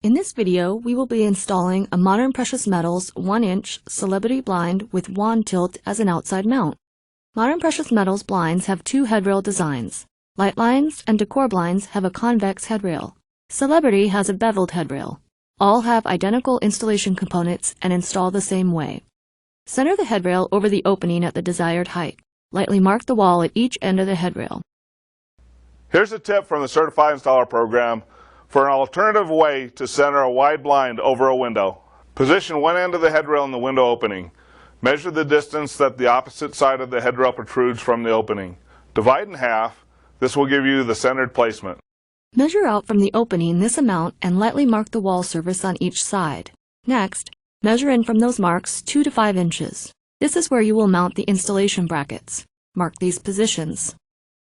In this video, we will be installing a modern precious metals 1-inch celebrity blind with wand tilt as an outside mount. Modern precious metals blinds have two headrail designs. Light lines and decor blinds have a convex headrail. Celebrity has a beveled headrail. All have identical installation components and install the same way. Center the headrail over the opening at the desired height. Lightly mark the wall at each end of the headrail. Here's a tip from the Certified Installer program for an alternative way to center a wide blind over a window. Position one end of the headrail in the window opening. Measure the distance that the opposite side of the headrail protrudes from the opening. Divide in half. This will give you the centered placement. Measure out from the opening this amount and lightly mark the wall surface on each side. Next, measure in from those marks 2 to 5 inches. This is where you will mount the installation brackets. Mark these positions.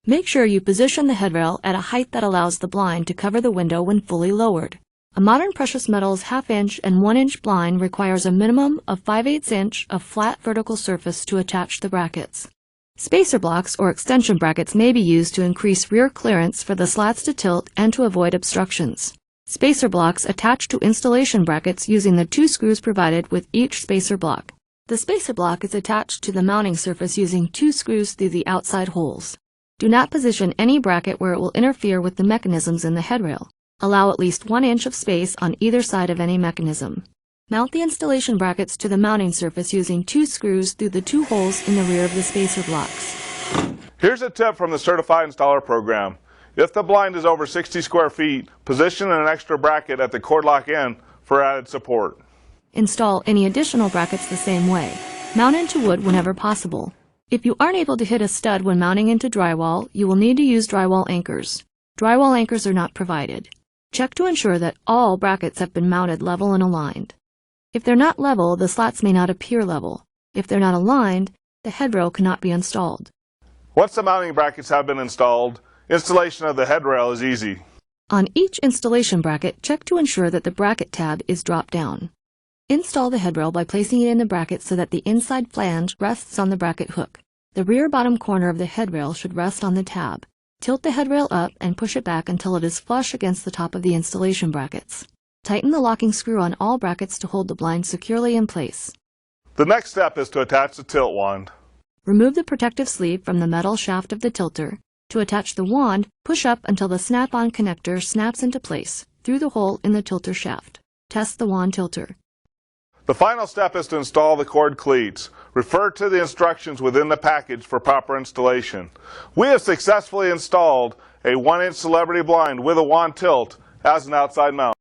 Make sure you position the headrail at a height that allows the blind to cover the window when fully lowered. A modern precious metals 1/2 inch and 1 inch blind requires a minimum of 5/8 inch of flat vertical surface to attach the brackets. Spacer blocks or extension brackets may be used to increase rear clearance for the slats to tilt and to avoid obstructions. Spacer blocks attach to installation brackets using the 2 screws provided with each spacer block. The spacer block is attached to the mounting surface using 2 screws through the outside holes. Do not position any bracket where it will interfere with the mechanisms in the headrail. Allow at least 1 inch of space on either side of any mechanism. Mount the installation brackets to the mounting surface using 2 screws through the 2 holes in the rear of the spacer blocks. Here's a tip from the Certified Installer program. If the blind is over 60 square feet, position an extra bracket at the cord lock end for added support. Install any additional brackets the same way. Mount into wood whenever possible. If you aren't able to hit a stud when mounting into drywall, you will need to use drywall anchors. Drywall anchors are not provided. Check to ensure that all brackets have been mounted level and aligned. If they're not level, the slats may not appear level. If they're not aligned, the headrail cannot be installed. Once the mounting brackets have been installed, installation of the headrail is easy. On each installation bracket, check to ensure that the bracket tab is dropped down. Install the headrail by placing it in the bracket so that the inside flange rests on the bracket hook. The rear bottom corner of the headrail should rest on the tab. Tilt the headrail up and push it back until it is flush against the top of the installation brackets. Tighten the locking screw on all brackets to hold the blind securely in place. The next step is to attach the tilt wand. Remove the protective sleeve from the metal shaft of the tilter. To attach the wand, push up until the snap-on connector snaps into place through the hole in the tilter shaft. Test the wand tilter. The final step is to install the cord cleats. Refer to the instructions within the package for proper installation. We have successfully installed a 1-inch celebrity blind with a wand tilt as an outside mount.